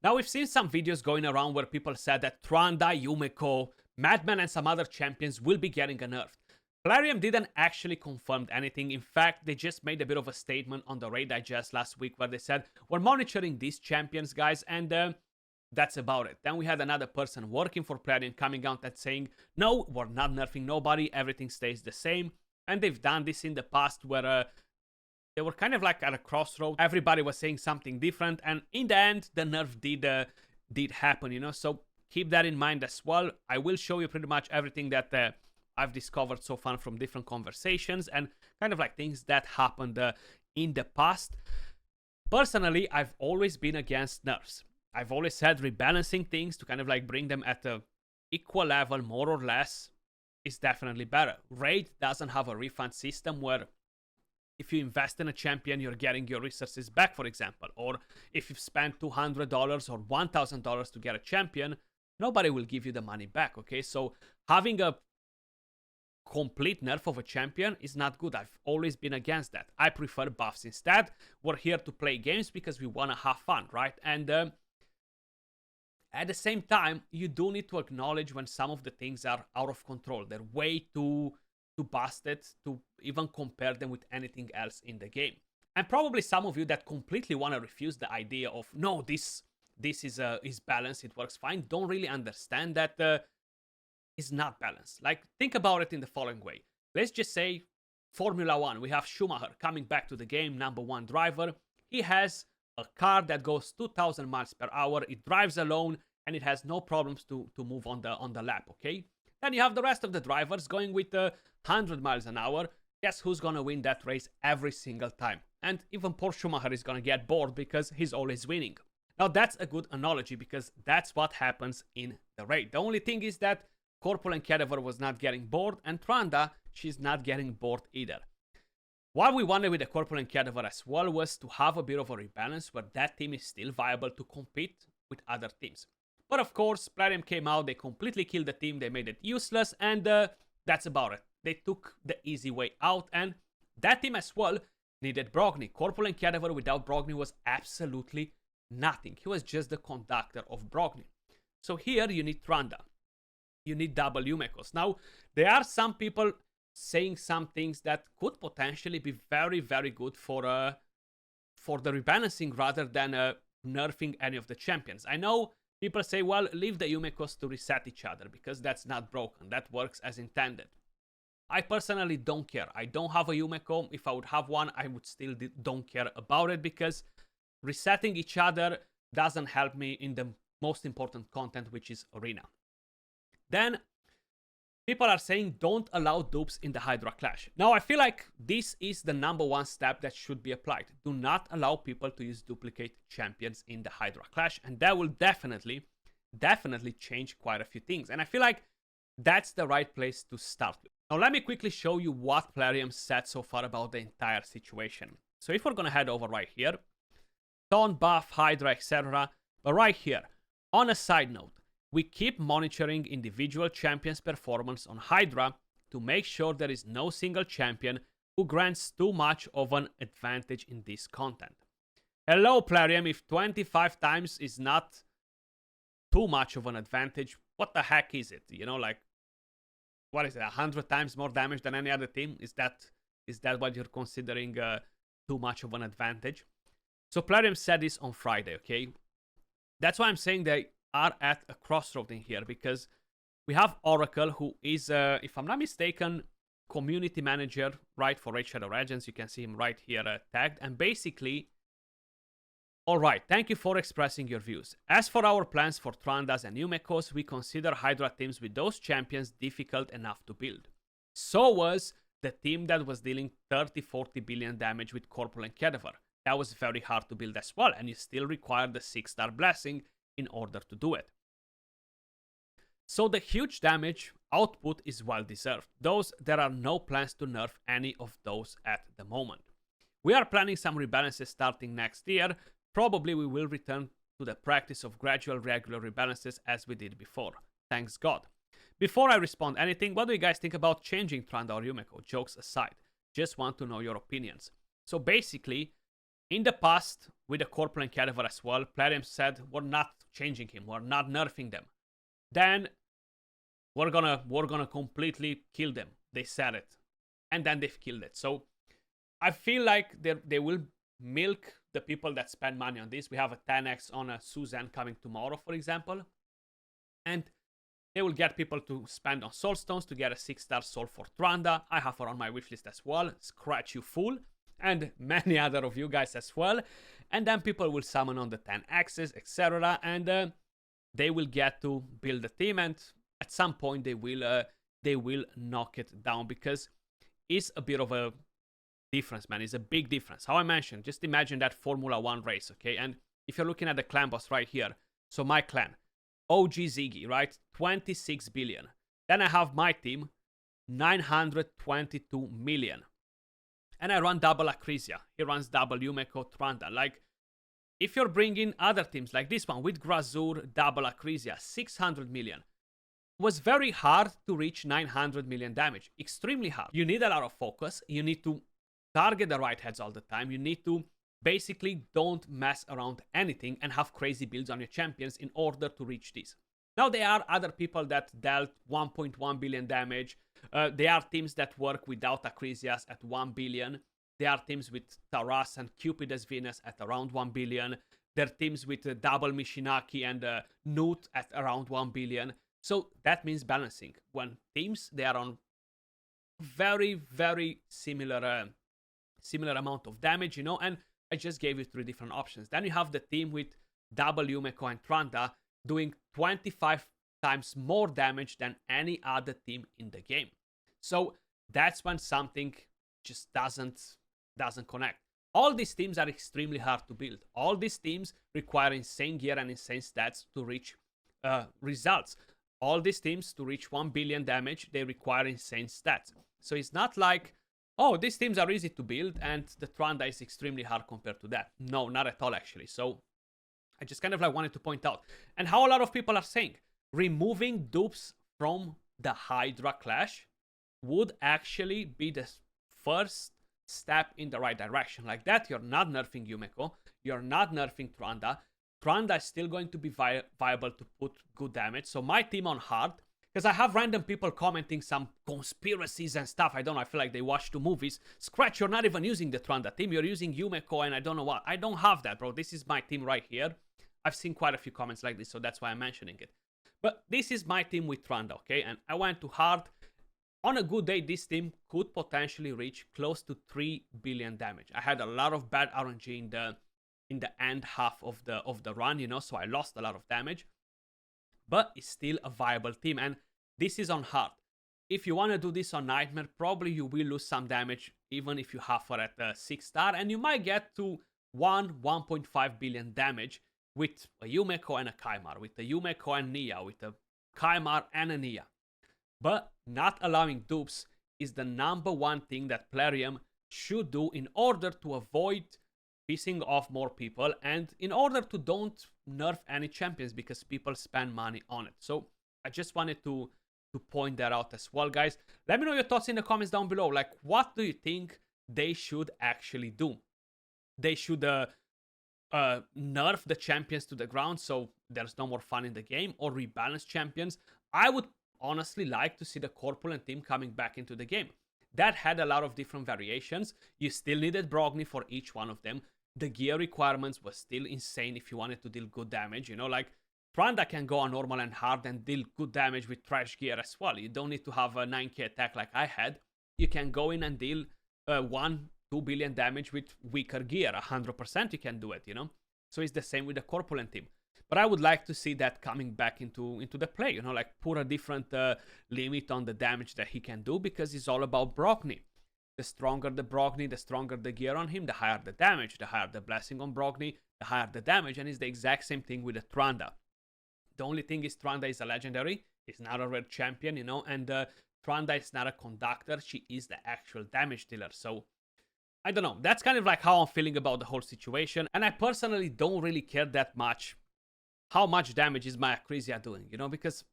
Now, we've seen some videos going around where people said that Tranda, Yumeko, Madman, and some other champions will be getting a nerf. Plarium didn't actually confirm anything. In fact, they just made a bit of a statement on the Raid Digest last week where they said, we're monitoring these champions, guys, and that's about it. Then we had another person working for Plarium coming out and saying, no, we're not nerfing nobody, everything stays the same. And they've done this in the past where they were kind of like at a crossroad. Everybody was saying something different, and in the end, the nerf did happen, you know. So keep that in mind as well. I will show you pretty much everything that I've discovered so far from different conversations and kind of like things that happened in the past. Personally, I've always been against nerfs. I've always said rebalancing things to kind of like bring them at a equal level, more or less, is definitely better. Raid doesn't have a refund system where if you invest in a champion, you're getting your resources back, for example. Or if you've spent $200 or $1,000 to get a champion, nobody will give you the money back, okay? So having a complete nerf of a champion is not good. I've always been against that. I prefer buffs instead. We're here to play games because we want to have fun, right? And at the same time, you do need to acknowledge when some of the things are out of control. They're way too busted to even compare them with anything else in the game. And probably some of you that completely want to refuse the idea of, no, this is balanced, it works fine, don't really understand that is not balanced. Like, think about it in the following way. Let's just say Formula 1, we have Schumacher coming back to the game, #1 driver. He has a car that goes 2,000 miles per hour, it drives alone, and it has no problems to move on the lap, okay? Then you have the rest of the drivers going with 100 miles an hour. Guess who's gonna win that race every single time? And even poor Schumacher is gonna get bored because he's always winning. Now, that's a good analogy because that's what happens in the raid. The only thing is that Corporal Cadaver was not getting bored, and Tranda, she's not getting bored either. What we wanted with the Corporal Cadaver as well was to have a bit of a rebalance where that team is still viable to compete with other teams. But of course, Plarium came out, they completely killed the team, they made it useless, and that's about it. They took the easy way out, and that team as well needed Brogni. Corporal Cadaver without Brogni was absolutely nothing. He was just the conductor of Brogni. So here you need Tranda. You need double Yumekos. Now, there are some people saying some things that could potentially be very, very good for the rebalancing rather than nerfing any of the champions. I know people say, well, leave the Yumekos to reset each other because that's not broken. That works as intended. I personally don't care. I don't have a Yumeko. If I would have one, I would still don't care about it because resetting each other doesn't help me in the most important content, which is Arena. Then, people are saying don't allow dupes in the Hydra Clash. Now, I feel like this is the #1 step that should be applied. Do not allow people to use duplicate champions in the Hydra Clash, and that will definitely change quite a few things. And I feel like that's the right place to start with. Now, let me quickly show you what Plarium said so far about the entire situation. So if we're going to head over right here, Taunt, buff, Hydra, etc. But right here, on a side note, we keep monitoring individual champions' performance on Hydra to make sure there is no single champion who grants too much of an advantage in this content. Hello, Plarium, if 25 times is not too much of an advantage, what the heck is it? You know, like, what is it, 100 times more damage than any other team? Is that what you're considering too much of an advantage? So Plarium said this on Friday, okay? That's why I'm saying they are at a crossroad in here, because we have Oracle, who is, if I'm not mistaken, community manager, right, for Raid Shadow Legends. You can see him right here tagged. And basically, alright, thank you for expressing your views. As for our plans for Trandas and Yumekos, we consider Hydra teams with those champions difficult enough to build. So was the team that was dealing 30-40 billion damage with Corporal and Cadaver. That was very hard to build as well, and you still require the 6-star blessing in order to do it. So the huge damage output is well deserved. There are no plans to nerf any of those at the moment. We are planning some rebalances starting next year. Probably we will return to the practice of gradual regular rebalances as we did before. Thanks God. Before I respond anything, what do you guys think about changing Tranda or Yumeko? Jokes aside, just want to know your opinions. So basically, in the past, with the Corporal and Cadaver as well. Plarium said, we're not changing him, we're not nerfing them. Then we're gonna completely kill them. They said it. And then they've killed it. So I feel like they will milk the people that spend money on this. We have a 10x on a Suzanne coming tomorrow, for example. And they will get people to spend on soul stones to get a 6-star soul for Tranda. I have her on my wishlist as well. Skratch you fool. And many other of you guys as well. And then people will summon on the 10x's, etc. And they will get to build a team. And at some point they will knock it down, because it's a bit of a difference, man. It's a big difference. How I mentioned, just imagine that Formula 1 race, okay? And if you're looking at the clan boss right here, so my clan, OG Ziggy, right? 26 billion. Then I have my team, 922 million. And I run double Acrisia. He runs double Yumeko Tranda. Like, if you're bringing other teams like this one with Grazur, double Acrisia, 600 million. Was very hard to reach 900 million damage. Extremely hard. You need a lot of focus. You need to target the right heads all the time. You need to basically don't mess around anything and have crazy builds on your champions in order to reach this. Now, there are other people that dealt 1.1 billion damage. There are teams that work without Acrisias at 1 billion. There are teams with Taras and Cupid as Venus at around 1 billion. There are teams with double Mishinaki and Newt at around 1 billion. So that means balancing. When teams, they are on very, very similar amount of damage, you know, and I just gave you 3 different options. Then you have the team with double Yumeko and Tranda doing 25 times more damage than any other team in the game. So that's when something just doesn't connect. All these teams are extremely hard to build. All these teams require insane gear and insane stats to reach results. All these teams, to reach 1 billion damage, they require insane stats. So it's not like, oh, these teams are easy to build and the Tranda is extremely hard compared to that. No, not at all, actually. So I just kind of like wanted to point out. And how a lot of people are saying, removing dupes from the Hydra Clash would actually be the first step in the right direction. Like that, you're not nerfing Yumeko, you're not nerfing Tranda. Tranda is still going to be viable to put good damage. So my team on hard, because I have random people commenting some conspiracies and stuff. I don't know, I feel like they watch 2 movies. Skratch, you're not even using the Tranda team. You're using Yumeko and I don't know what. I don't have that, bro. This is my team right here. I've seen quite a few comments like this, so that's why I'm mentioning it. But this is my team with Tranda, okay? And I went to hard. On a good day, this team could potentially reach close to 3 billion damage. I had a lot of bad RNG in the end half of the run, you know, so I lost a lot of damage. But it's still a viable team, and this is on hard. If you want to do this on Nightmare, probably you will lose some damage, even if you have her at 6-star, and you might get to 1.5 billion damage with a Yumeko and a Kaimar, with a Yumeko and Nia, with a Kaimar and a Nia. But not allowing dupes is the #1 thing that Plarium should do in order to avoid pissing off more people and in order to don't nerf any champions, because people spend money on it. So I just wanted to point that out as well, guys. Let me know your thoughts in the comments down below. Like, what do you think they should actually do? They should nerf the champions to the ground so there's no more fun in the game, or rebalance champions. I would honestly like to see the Corpulent team coming back into the game. That had a lot of different variations. You still needed Brogni for each one of them. The gear requirements were still insane if you wanted to deal good damage. You know, like Tranda can go on normal and hard and deal good damage with trash gear as well. You don't need to have a 9k attack like I had. You can go in and deal 1-2 billion damage with weaker gear. 100% you can do it, you know. So it's the same with the Corpulent team. But I would like to see that coming back into the play, you know, like put a different limit on the damage that he can do, because it's all about Brogni. The stronger the Brogni, the stronger the gear on him, the higher the damage, the higher the blessing on Brogni, the higher the damage, and it's the exact same thing with the Tranda. The only thing is Tranda is a legendary, it's not a red champion, you know, and Tranda is not a conductor, she is the actual damage dealer. So I don't know, that's kind of like how I'm feeling about the whole situation, and I personally don't really care that much how much damage is my Acrisia doing, you know, because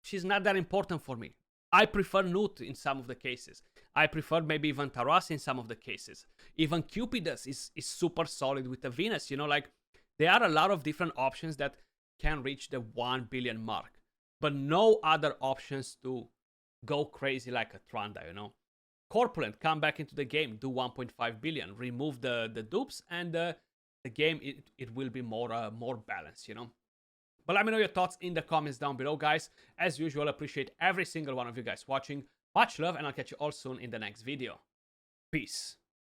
she's not that important for me. I prefer Newt in some of the cases. I prefer maybe even Taras in some of the cases. Even Cupidus is super solid with the Venus, you know, like there are a lot of different options that can reach the 1 billion mark, but no other options to go crazy like a Tranda, you know. Corpulent, come back into the game, do 1.5 billion, remove the dupes, and the game, it will be more balanced, you know. But let me know your thoughts in the comments down below, guys. As usual, appreciate every single one of you guys watching. Much love, and I'll catch you all soon in the next video. Peace.